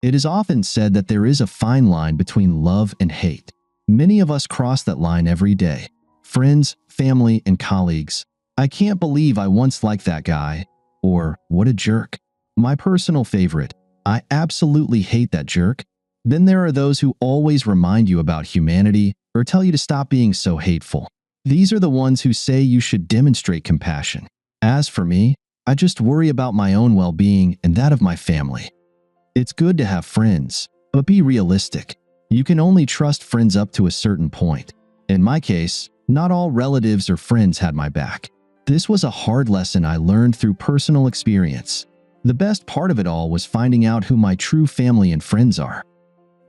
It is often said that there is a fine line between love and hate. Many of us cross that line every day. Friends, family, and colleagues. I can't believe I once liked that guy. Or, what a jerk. My personal favorite. I absolutely hate that jerk. Then there are those who always remind you about humanity or tell you to stop being so hateful. These are the ones who say you should demonstrate compassion. As for me, I just worry about my own well-being and that of my family. It's good to have friends, but be realistic. You can only trust friends up to a certain point. In my case, not all relatives or friends had my back. This was a hard lesson I learned through personal experience. The best part of it all was finding out who my true family and friends are.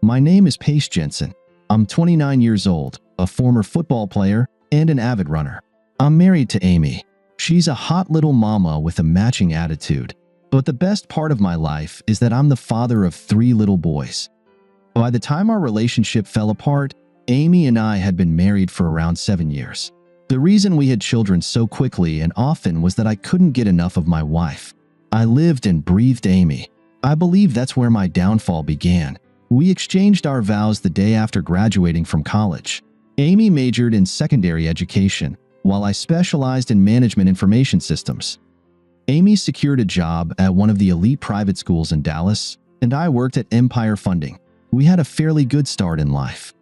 My name is Pace Jensen. I'm 29 years old, a former football player, and an avid runner. I'm married to Amy. She's a hot little mama with a matching attitude. But the best part of my life is that I'm the father of 3 little boys. By the time our relationship fell apart, Amy and I had been married for around 7 years. The reason we had children so quickly and often was that I couldn't get enough of my wife. I lived and breathed Amy. I believe that's where my downfall began. We exchanged our vows the day after graduating from college. Amy majored in secondary education, while I specialized in management information systems. Amy secured a job at one of the elite private schools in Dallas, and I worked at Empire Funding. We had a fairly good start in life.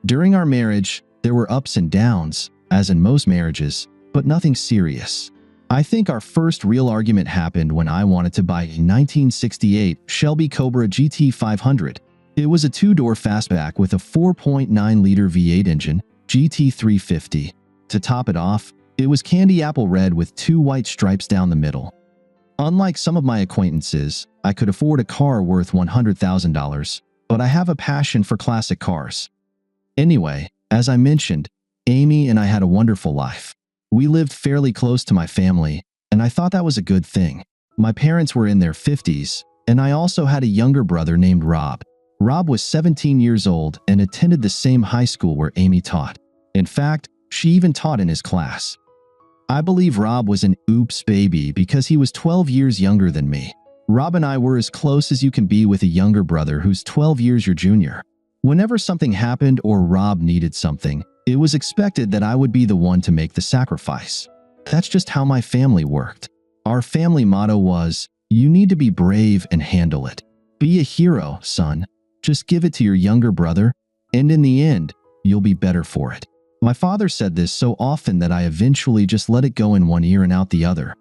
During our marriage, there were ups and downs, as in most marriages, but nothing serious. I think our first real argument happened when I wanted to buy a 1968 Shelby Cobra GT 500. It was a 2-door fastback with a 4.9-liter V8 engine, GT 350. To top it off, it was candy apple red with 2 white stripes down the middle. Unlike some of my acquaintances, I could afford a car worth $100,000, but I have a passion for classic cars. Anyway, as I mentioned, Amy and I had a wonderful life. We lived fairly close to my family, and I thought that was a good thing. My parents were in their 50s, and I also had a younger brother named Rob. Rob was 17 years old and attended the same high school where Amy taught. In fact, she even taught in his class. I believe Rob was an oops baby because he was 12 years younger than me. Rob and I were as close as you can be with a younger brother who's 12 years your junior. Whenever something happened or Rob needed something, it was expected that I would be the one to make the sacrifice. That's just how my family worked. Our family motto was, "You need to be brave and handle it. Be a hero, son. Just give it to your younger brother, and in the end, you'll be better for it." My father said this so often that I eventually just let it go in one ear and out the other.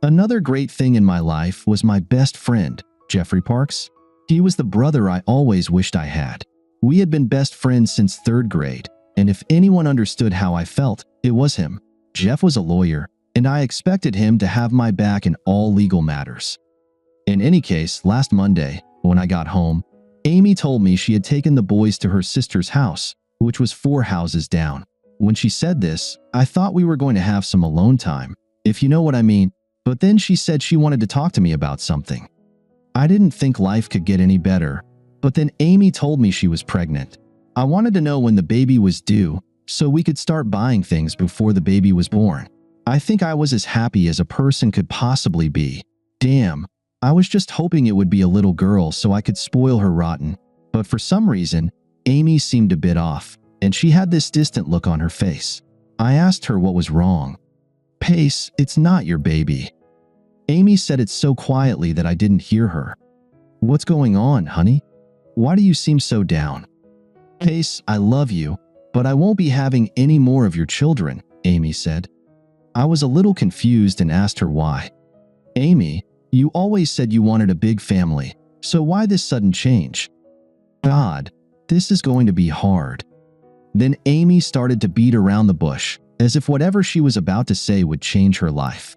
Another great thing in my life was my best friend, Jeffrey Parks. He was the brother I always wished I had. We had been best friends since 3rd grade, and if anyone understood how I felt, it was him. Jeff was a lawyer, and I expected him to have my back in all legal matters. In any case, last Monday, when I got home, Amy told me she had taken the boys to her sister's house, which was 4 houses down. When she said this, I thought we were going to have some alone time, if you know what I mean, but then she said she wanted to talk to me about something. I didn't think life could get any better, but then Amy told me she was pregnant. I wanted to know when the baby was due, so we could start buying things before the baby was born. I think I was as happy as a person could possibly be. Damn, I was just hoping it would be a little girl so I could spoil her rotten. But for some reason, Amy seemed a bit off, and she had this distant look on her face. I asked her what was wrong. "Pace, it's not your baby." Amy said it so quietly that I didn't hear her. "What's going on, honey? Why do you seem so down?" "Pace, I love you, but I won't be having any more of your children," Amy said. I was a little confused and asked her why. "Amy, you always said you wanted a big family, so why this sudden change?" "God, this is going to be hard." Then Amy started to beat around the bush, as if whatever she was about to say would change her life.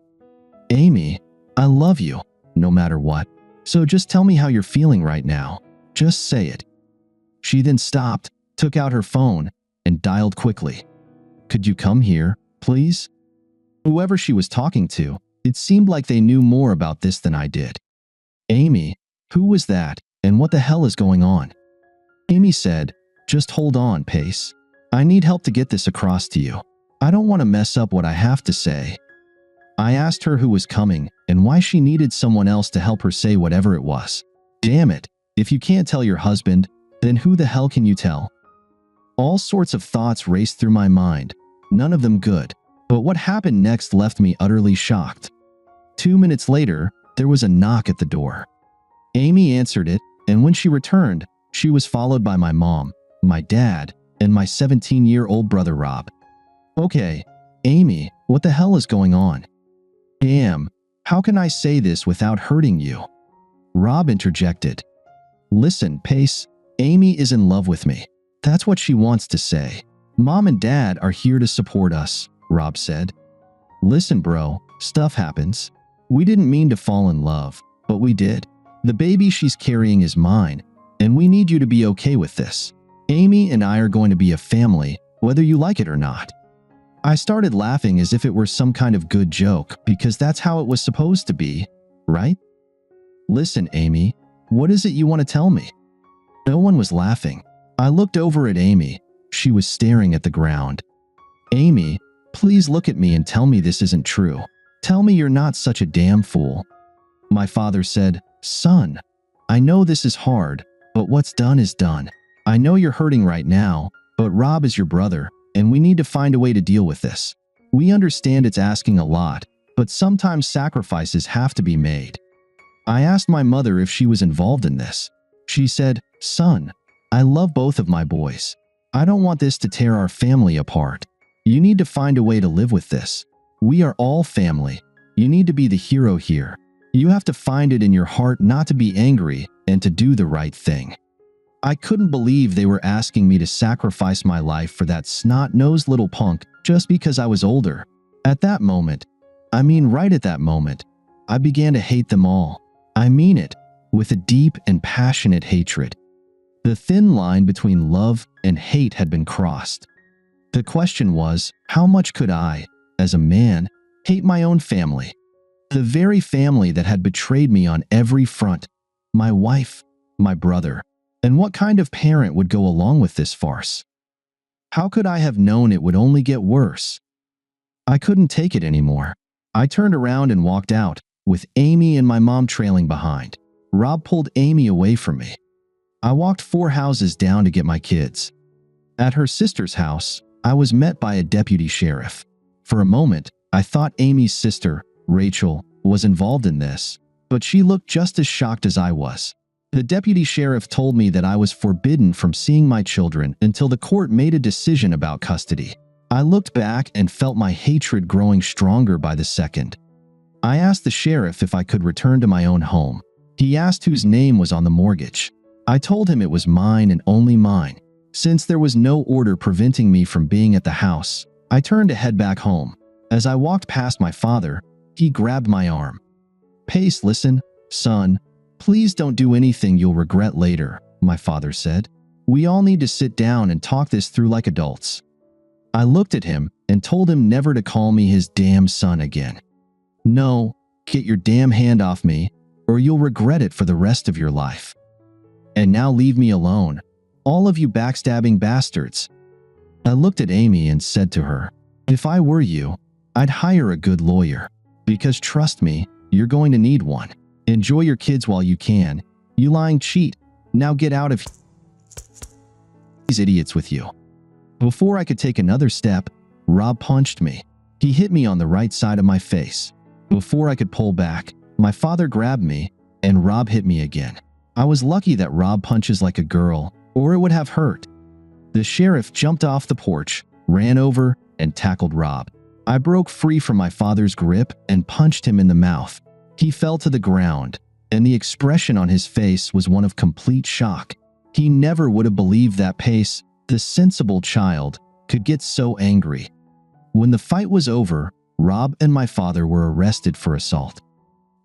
"Amy, I love you, no matter what. So just tell me how you're feeling right now. Just say it." She then stopped, took out her phone, and dialed quickly. "Could you come here, please?" Whoever she was talking to, it seemed like they knew more about this than I did. "Amy, who was that, and what the hell is going on?" Amy said, "Just hold on, Pace. I need help to get this across to you. I don't want to mess up what I have to say." I asked her who was coming and why she needed someone else to help her say whatever it was. Damn it, If you can't tell your husband, then who the hell can you tell? All sorts of thoughts raced through my mind, none of them good. But what happened next left me utterly shocked. 2 minutes later, there was a knock at the door. Amy answered it, and when she returned, she was followed by my mom, my dad, and my 17-year-old brother Rob. Okay, Amy, what the hell is going on? Damn, how can I say this without hurting you? Rob interjected. Listen, Pace, Amy is in love with me. That's what she wants to say. Mom and Dad are here to support us, Rob said. Listen, bro, stuff happens. We didn't mean to fall in love, but we did. The baby she's carrying is mine, and we need you to be okay with this. Amy and I are going to be a family, whether you like it or not. I started laughing as if it were some kind of good joke, because that's how it was supposed to be, right? Listen, Amy, what is it you want to tell me? No one was laughing. I looked over at Amy. She was staring at the ground. Amy, please look at me and tell me this isn't true. Tell me you're not such a damn fool. My father said, Son, I know this is hard, but what's done is done. I know you're hurting right now, but Rob is your brother, and we need to find a way to deal with this. We understand it's asking a lot, but sometimes sacrifices have to be made. I asked my mother if she was involved in this. She said, Son, I love both of my boys. I don't want this to tear our family apart. You need to find a way to live with this. We are all family. You need to be the hero here. You have to find it in your heart not to be angry and to do the right thing. I couldn't believe they were asking me to sacrifice my life for that snot-nosed little punk just because I was older. At that moment, right at that moment, I began to hate them all. I mean it, with a deep and passionate hatred. The thin line between love and hate had been crossed. The question was, how much could I, as a man, hate my own family? The very family that had betrayed me on every front. My wife, my brother. And what kind of parent would go along with this farce? How could I have known it would only get worse? I couldn't take it anymore. I turned around and walked out, with Amy and my mom trailing behind. Rob pulled Amy away from me. I walked 4 houses down to get my kids. At her sister's house, I was met by a deputy sheriff. For a moment, I thought Amy's sister, Rachel, was involved in this, but she looked just as shocked as I was. The deputy sheriff told me that I was forbidden from seeing my children until the court made a decision about custody. I looked back and felt my hatred growing stronger by the second. I asked the sheriff if I could return to my own home. He asked whose name was on the mortgage. I told him it was mine and only mine. Since there was no order preventing me from being at the house, I turned to head back home. As I walked past my father, he grabbed my arm. Pace, listen, son. Please don't do anything you'll regret later, my father said. We all need to sit down and talk this through like adults. I looked at him and told him never to call me his damn son again. No, get your damn hand off me, or you'll regret it for the rest of your life. And now leave me alone, all of you backstabbing bastards. I looked at Amy and said to her, if I were you, I'd hire a good lawyer, because trust me, you're going to need one. Enjoy your kids while you can. You lying cheat. Now get out of these idiots with you. Before I could take another step, Rob punched me. He hit me on the right side of my face. Before I could pull back, my father grabbed me, and Rob hit me again. I was lucky that Rob punches like a girl, or it would have hurt. The sheriff jumped off the porch, ran over, and tackled Rob. I broke free from my father's grip and punched him in the mouth. He fell to the ground, and the expression on his face was one of complete shock. He never would have believed that Pace, the sensible child, could get so angry. When the fight was over, Rob and my father were arrested for assault.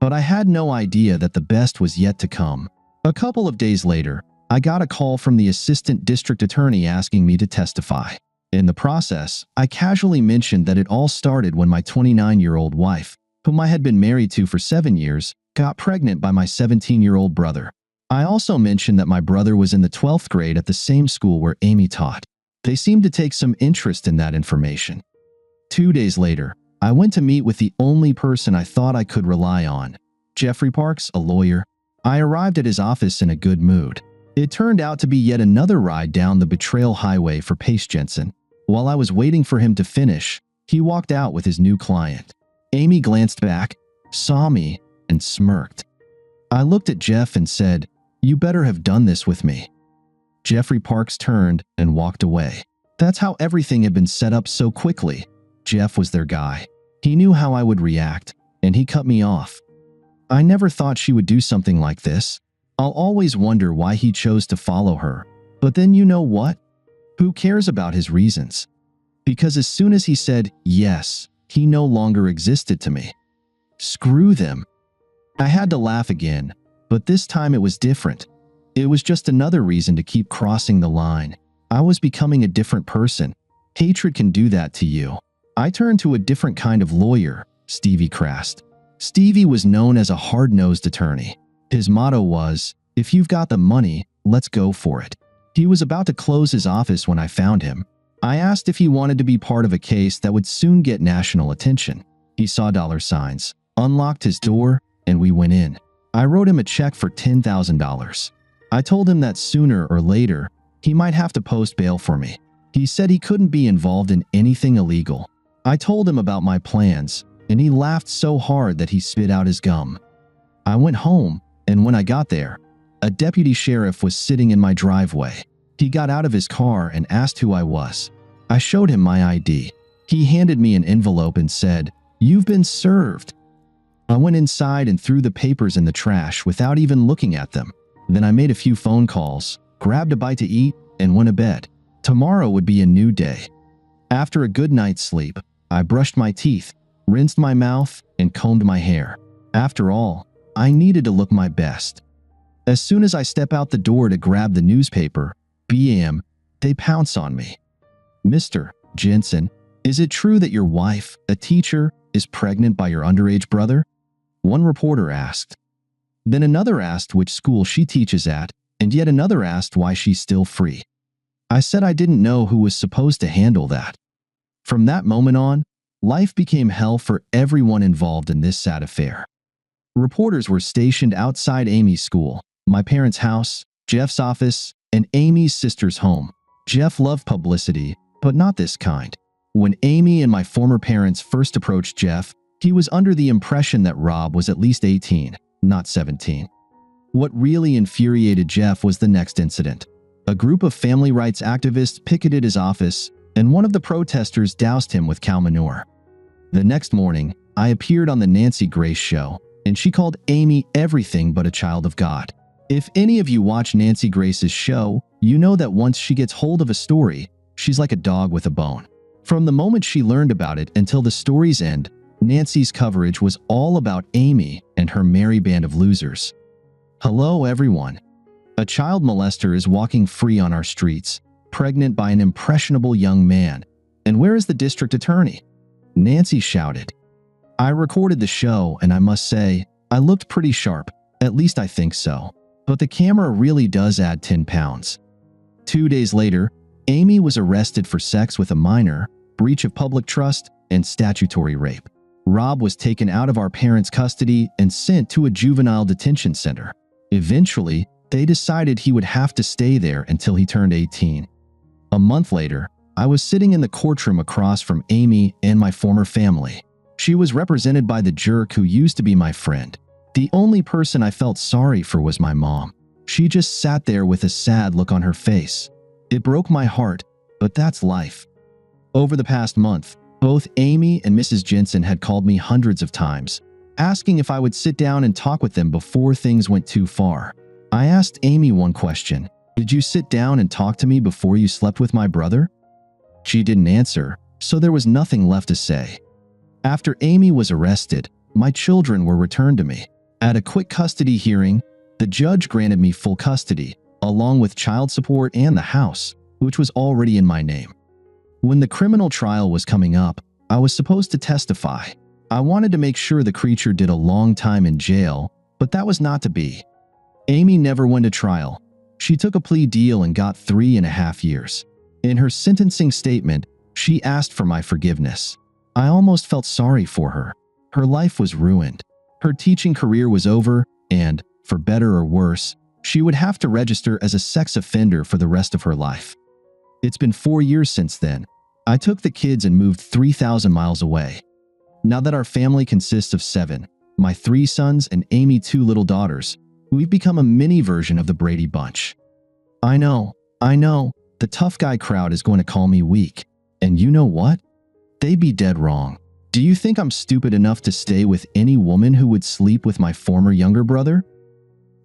But I had no idea that the best was yet to come. A couple of days later, I got a call from the assistant district attorney asking me to testify. In the process, I casually mentioned that it all started when my 29-year-old wife, whom I had been married to for 7 years, got pregnant by my 17-year-old brother. I also mentioned that my brother was in the 12th grade at the same school where Amy taught. They seemed to take some interest in that information. 2 days later, I went to meet with the only person I thought I could rely on, Jeffrey Parks, a lawyer. I arrived at his office in a good mood. It turned out to be yet another ride down the betrayal highway for Pace Jensen. While I was waiting for him to finish, he walked out with his new client. Amy glanced back, saw me, and smirked. I looked at Jeff and said, "You better have done this with me." Jeffrey Parks turned and walked away. That's how everything had been set up so quickly. Jeff was their guy. He knew how I would react, and he cut me off. I never thought she would do something like this. I'll always wonder why he chose to follow her. But then you know what? Who cares about his reasons? Because as soon as he said yes, he no longer existed to me. Screw them. I had to laugh again, but this time it was different. It was just another reason to keep crossing the line. I was becoming a different person. Hatred can do that to you. I turned to a different kind of lawyer, Stevie Crast. Stevie was known as a hard-nosed attorney. His motto was, "If you've got the money, let's go for it." He was about to close his office when I found him. I asked if he wanted to be part of a case that would soon get national attention. He saw dollar signs, unlocked his door, and we went in. I wrote him a check for $10,000. I told him that sooner or later, he might have to post bail for me. He said he couldn't be involved in anything illegal. I told him about my plans, and he laughed so hard that he spit out his gum. I went home, and when I got there, a deputy sheriff was sitting in my driveway. He got out of his car and asked who I was. I showed him my ID. He handed me an envelope and said, "You've been served." I went inside and threw the papers in the trash without even looking at them. Then I made a few phone calls, grabbed a bite to eat, and went to bed. Tomorrow would be a new day. After a good night's sleep, I brushed my teeth, rinsed my mouth, and combed my hair. After all, I needed to look my best. As soon as I step out the door to grab the newspaper, bam, they pounce on me. "Mr. Jensen, is it true that your wife, a teacher, is pregnant by your underage brother?" One reporter asked. Then another asked which school she teaches at, and yet another asked why she's still free. I said I didn't know who was supposed to handle that. From that moment on, life became hell for everyone involved in this sad affair. Reporters were stationed outside Amy's school, my parents' house, Jeff's office, and Amy's sister's home. Jeff loved publicity, but not this kind. When Amy and my former parents first approached Jeff, he was under the impression that Rob was at least 18, not 17. What really infuriated Jeff was the next incident. A group of family rights activists picketed his office, and one of the protesters doused him with cow manure. The next morning, I appeared on the Nancy Grace show, and she called Amy everything but a child of God. If any of you watch Nancy Grace's show, you know that once she gets hold of a story, she's like a dog with a bone. From the moment she learned about it until the story's end, Nancy's coverage was all about Amy and her merry band of losers. Hello, everyone. A child molester is walking free on our streets, pregnant by an impressionable young man. And where is the district attorney? Nancy shouted. I recorded the show, and I must say, I looked pretty sharp. At least I think so. But the camera really does add 10 pounds. 2 days later, Amy was arrested for sex with a minor, breach of public trust, and statutory rape. Rob was taken out of our parents' custody and sent to a juvenile detention center. Eventually, they decided he would have to stay there until he turned 18. A month later, I was sitting in the courtroom across from Amy and my former family. She was represented by the jerk who used to be my friend. The only person I felt sorry for was my mom. She just sat there with a sad look on her face. It broke my heart, but that's life. Over the past month, both Amy and Mrs. Jensen had called me hundreds of times, asking if I would sit down and talk with them before things went too far. I asked Amy one question. Did you sit down and talk to me before you slept with my brother? She didn't answer, so there was nothing left to say. After Amy was arrested, my children were returned to me. At a quick custody hearing, the judge granted me full custody, along with child support and the house, which was already in my name. When the criminal trial was coming up, I was supposed to testify. I wanted to make sure the creature did a long time in jail, but that was not to be. Amy never went to trial. She took a plea deal and got 3.5 years. In her sentencing statement, she asked for my forgiveness. I almost felt sorry for her. Her life was ruined. Her teaching career was over, and, for better or worse, she would have to register as a sex offender for the rest of her life. It's been 4 years since then. I took the kids and moved 3,000 miles away. Now that our family consists of 7, my 3 sons and Amy 2 little daughters, we've become a mini version of the Brady Bunch. I know, the tough guy crowd is going to call me weak. And you know what? They'd be dead wrong. Do you think I'm stupid enough to stay with any woman who would sleep with my former younger brother?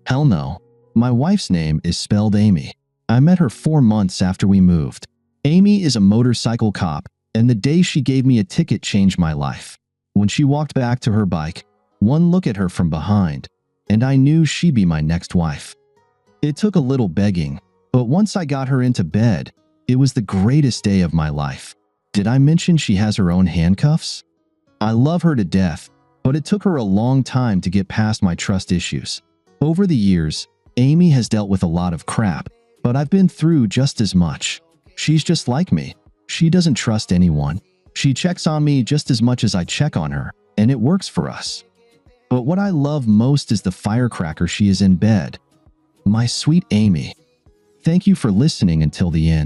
Hell no. My wife's name is spelled Amy. I met her 4 months after we moved. Amy is a motorcycle cop, and the day she gave me a ticket changed my life. When she walked back to her bike, one look at her from behind, and I knew she'd be my next wife. It took a little begging, but once I got her into bed, it was the greatest day of my life. Did I mention she has her own handcuffs? I love her to death, but it took her a long time to get past my trust issues. Over the years, Amy has dealt with a lot of crap, but I've been through just as much. She's just like me. She doesn't trust anyone. She checks on me just as much as I check on her, and it works for us. But what I love most is the firecracker she is in bed. My sweet Amy. Thank you for listening until the end.